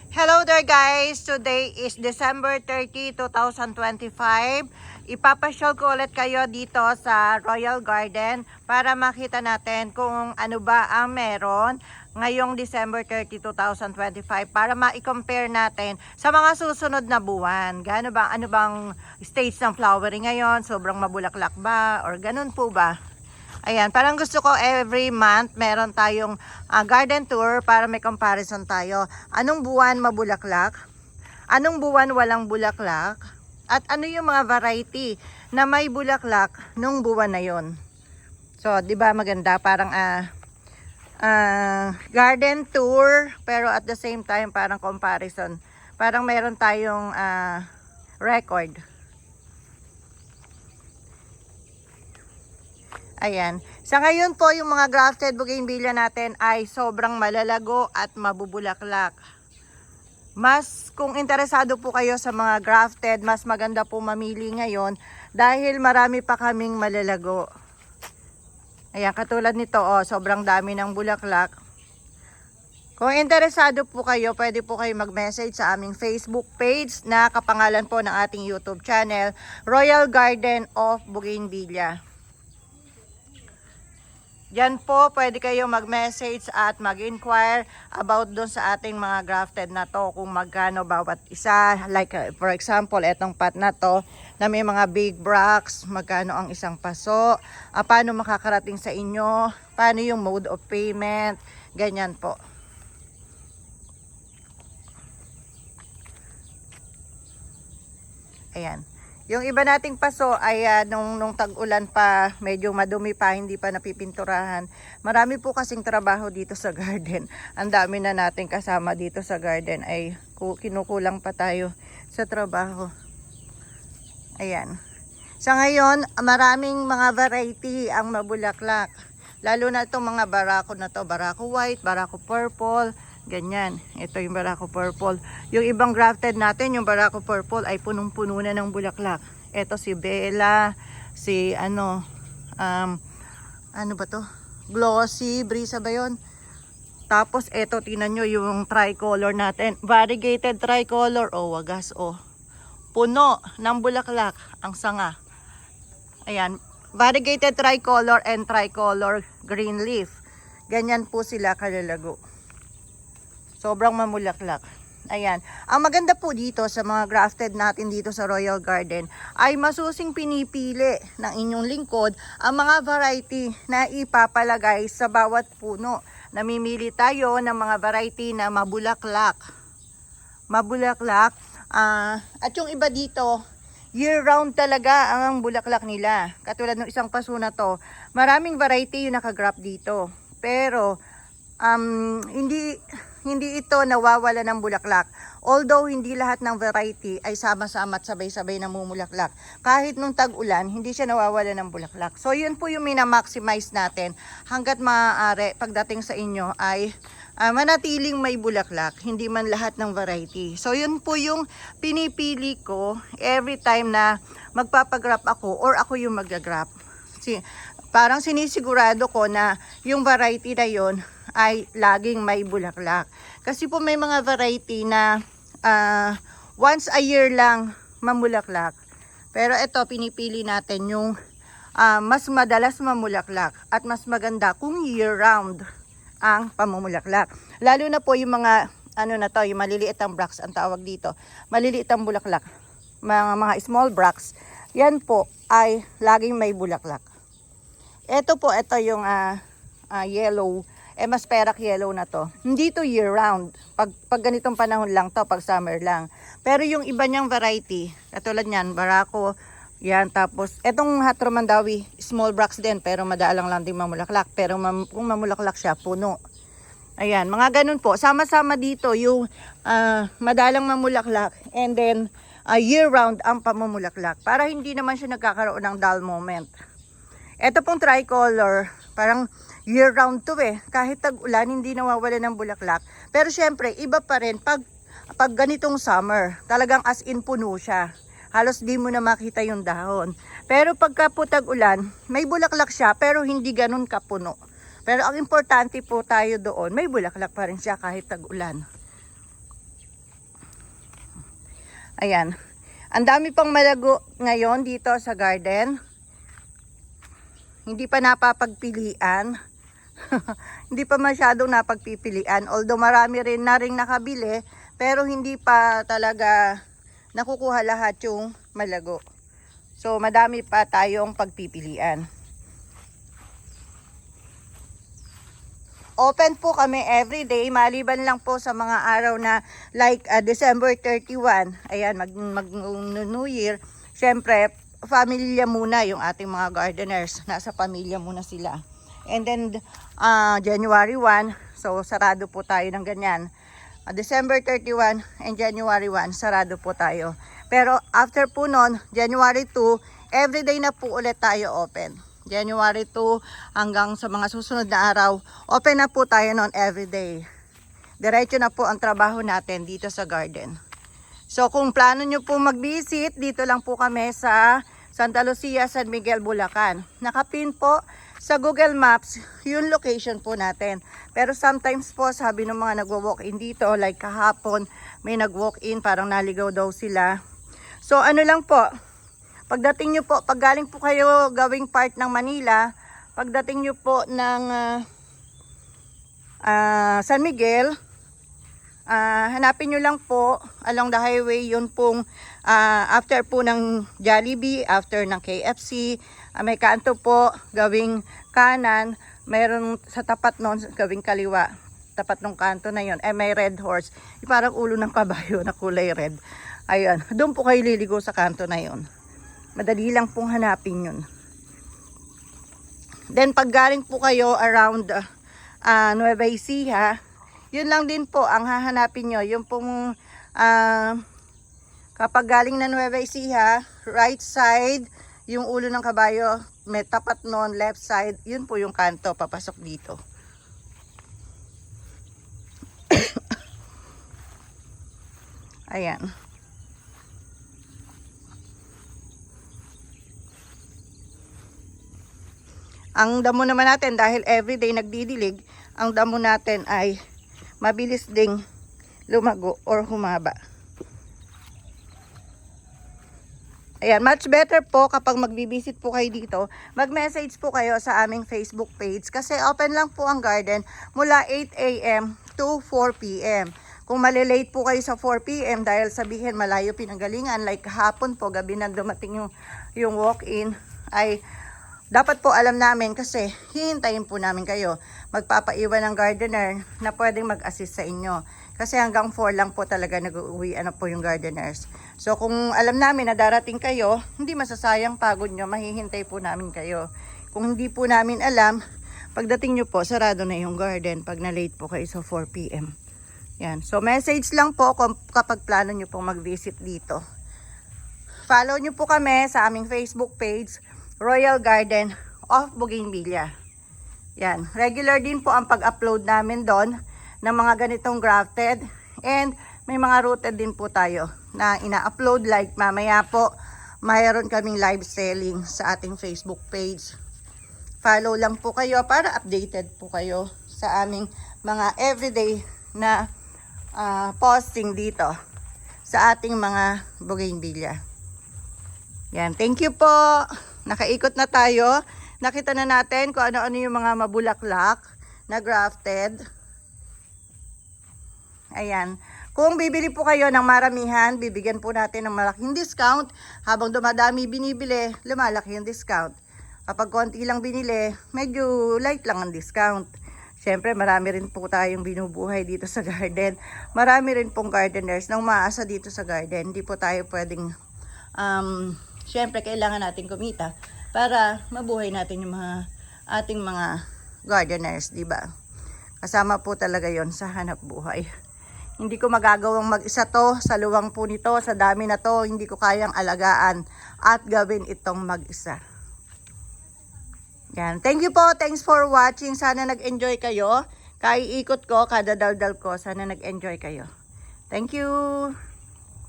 Hello there guys! Today is December 30, 2025. Ipapasyal ko ulit kayo dito sa Royal Garden para makita natin kung ano ba ang meron ngayong December 30, 2025 para ma-compare natin sa mga susunod na buwan. Ano bang stage ng flowering ngayon? Sobrang mabulaklak ba? Or ganun po ba? Ayan, parang gusto ko every month meron tayong garden tour para may comparison tayo. Anong buwan mabulaklak? Anong buwan walang bulaklak? At ano yung mga variety na may bulaklak nung buwan na yon? So, 'di ba maganda parang garden tour pero at the same time parang comparison. Parang meron tayong record. Ayan. Sa ngayon po, yung mga grafted bougainvillea natin ay sobrang malalago at mabubulaklak. Kung interesado po kayo sa mga grafted, mas maganda po mamili ngayon dahil marami pa kaming malalago. Ayan, katulad nito, sobrang dami ng bulaklak. Kung interesado po kayo, pwede po kayo mag-message sa aming Facebook page na kapangalan po ng ating YouTube channel, Royal Garden of Bougainvillea. Yan po, pwede kayo mag-message at mag-inquire about doon sa ating mga grafted na to, kung magkano bawat isa. Like for example, etong pot na to na may mga big bracts, magkano ang isang paso, paano makakarating sa inyo, paano yung mode of payment, ganyan po. Ayan. Yung iba nating paso ay nung tag-ulan pa, medyo madumi pa, hindi pa napipinturahan. Marami po kasing trabaho dito sa garden. Ang dami na nating kasama dito sa garden ay kinukulang pa tayo sa trabaho. Ayan. Sa ngayon, maraming mga variety ang mabulaklak. Lalo na itong mga barako na to, barako white, barako purple, ganyan. Ito yung barako purple. Yung ibang grafted natin, yung barako purple ay punong-puno na ng bulaklak. Ito si Bella, si ano ba to? Glossy, Brisa ba yun? Tapos ito, tingnan nyo yung tricolor natin. Variegated tricolor, wagas, puno ng bulaklak ang sanga. Ayan, variegated tricolor and tricolor green leaf. Ganyan po sila kalalago. Sobrang mamulaklak. Ayan. Ang maganda po dito sa mga grafted natin dito sa Royal Garden ay masusing pinipili ng inyong lingkod ang mga variety na ipapalagay sa bawat puno. Namimili tayo ng mga variety na mabulaklak. Mabulaklak. At yung iba dito, year-round talaga ang bulaklak nila. Katulad ng isang paso na to, maraming variety yung nakagrap dito. Pero, hindi ito nawawala ng bulaklak. Although hindi lahat ng variety ay sama-sama at sabay-sabay namumulaklak. Kahit nung tag-ulan, hindi siya nawawala ng bulaklak. So yun po yung minamaximize natin hanggat maaari pagdating sa inyo ay manatiling may bulaklak, hindi man lahat ng variety. So yun po yung pinipili ko every time na magpapagrap ako or ako yung magagrap. Parang sinisigurado ko na yung variety na yun ay laging may bulaklak. Kasi po may mga variety na once a year lang mamulaklak. Pero ito pinipili natin yung mas madalas mamulaklak at mas maganda kung year round ang pamumulaklak. Lalo na po yung mga yung maliliit ang bracts ang tawag dito. Maliliit ang bulaklak. Mga small bracts. Yan po ay laging may bulaklak. Ito yung yellow. Mas perak yellow na to. Hindi to year round. Pag ganitong panahon lang to, pag summer lang. Pero yung iba niyang variety, katulad niyan, barako, yan. Tapos, etong Hatromandawi, small bracts din, pero madalang lang din mamulaklak. Pero kung mamulaklak siya, puno. Ayan, mga ganun po. Sama-sama dito yung madalang mamulaklak and then year round ang pamumulaklak. Para hindi naman siya nagkakaroon ng dull moment. Ito pong tricolor, parang year round to Kahit tag-ulan, hindi nawawala ng bulaklak. Pero syempre, iba pa rin pag ganitong summer. Talagang as in puno siya. Halos di mo na makita yung dahon. Pero pagka po tag-ulan, may bulaklak siya pero hindi ganun kapuno. Pero ang importante po tayo doon, may bulaklak pa rin siya kahit tag-ulan. Ayan. Ang dami pang malago ngayon dito sa garden. Hindi pa napapagpilian. Hindi pa masyadong napagpipilian. Although marami rin na rin nakabili, pero hindi pa talaga nakukuha lahat yung malago. So madami pa tayong pagpipilian. Open po kami everyday, maliban lang po sa mga araw na like December 31. Ayan, mag New Year. Siyempre, pamilya muna yung ating mga gardeners. Nasa pamilya muna sila. And then, January 1, so sarado po tayo ng ganyan. December 31 and January 1, sarado po tayo. Pero after po nun, January 2, everyday na po ulit tayo open. January 2 hanggang sa mga susunod na araw, open na po tayo noon everyday. Diretso na po ang trabaho natin dito sa garden. So kung plano nyo po mag-visit, dito lang po kami sa Santa Lucia, San Miguel, Bulacan. Nakapin po sa Google Maps yung location po natin. Pero sometimes po, sabi ng mga nagwo-walk-in dito, like kahapon, may nag-walk-in, parang naligaw daw sila. So ano lang po, pagdating nyo po, pag galing po kayo gawing part ng Manila, pagdating nyo po ng San Miguel, hanapin nyo lang po along the highway, yun pong after po ng Jollibee, after ng KFC, may kanto po gawing kanan, mayroon sa tapat nun gawing kaliwa, tapat ng kanto na yun, may red horse, parang ulo ng kabayo na kulay red. Ayun, doon po kayo liligo sa kanto na yun. Madali lang pong hanapin yun. Then pag galing po kayo around Nueva Ecija, yun lang din po ang hahanapin nyo. Yung pong kapag galing na Nueva Ecija, right side, yung ulo ng kabayo, may tapat nun, left side, yun po yung kanto, papasok dito. Ayan. Ang damo naman natin, dahil everyday nagdidilig, ang damo natin ay mabilis ding lumago or humaba. Ayan, much better po kapag magbibisit po kayo dito, mag-message po kayo sa aming Facebook page kasi open lang po ang garden mula 8 AM to 4 PM. Kung malilate po kayo sa 4 PM dahil sabihin malayo pinanggalingan, like kahapon po, gabi na dumating yung walk-in, ay dapat po alam namin kasi hihintayin po namin kayo. Magpapaiwan ng gardener na pwedeng mag-assist sa inyo. Kasi hanggang 4 lang po talaga nag-uwi po yung gardeners. So kung alam namin na darating kayo, hindi masasayang pagod nyo, mahihintay po namin kayo. Kung hindi po namin alam, pagdating nyo po, sarado na yung garden pag na-late po kayo sa 4 PM. Yan. So message lang po kapag plano nyo pong mag-visit dito. Follow nyo po kami sa aming Facebook page, Royal Garden of Bougainvillea. Yan. Regular din po ang pag-upload namin doon ng mga ganitong grafted. And may mga rooted din po tayo na ina-upload, like mamaya po mayroon kaming live selling sa ating Facebook page. Follow lang po kayo para updated po kayo sa aming mga everyday na posting dito sa ating mga bougainvillea. Yan. Thank you po. Nakaikot na tayo. Nakita na natin kung ano-ano yung mga mabulaklak na grafted. Ayan. Kung bibili po kayo ng maramihan, bibigyan po natin ng malaking discount. Habang dumadami binibili, lumalaki yung discount. Kapag konti lang binili, medyo light lang ang discount. Siyempre, marami rin po tayong binubuhay dito sa garden. Marami rin pong gardeners na umaasa dito sa garden. Hindi po tayo pwedeng siyempre, kailangan natin kumita para mabuhay natin yung mga ating mga gardeners, di ba? Kasama po talaga yon sa hanap buhay. Hindi ko magagawang mag-isa to, sa luwang po nito, sa dami na to, hindi ko kayang alagaan at gawin itong mag-isa. Yan. Thank you po. Thanks for watching. Sana nag-enjoy kayo. Kaiikot ko, kada daldal ko, sana nag-enjoy kayo. Thank you.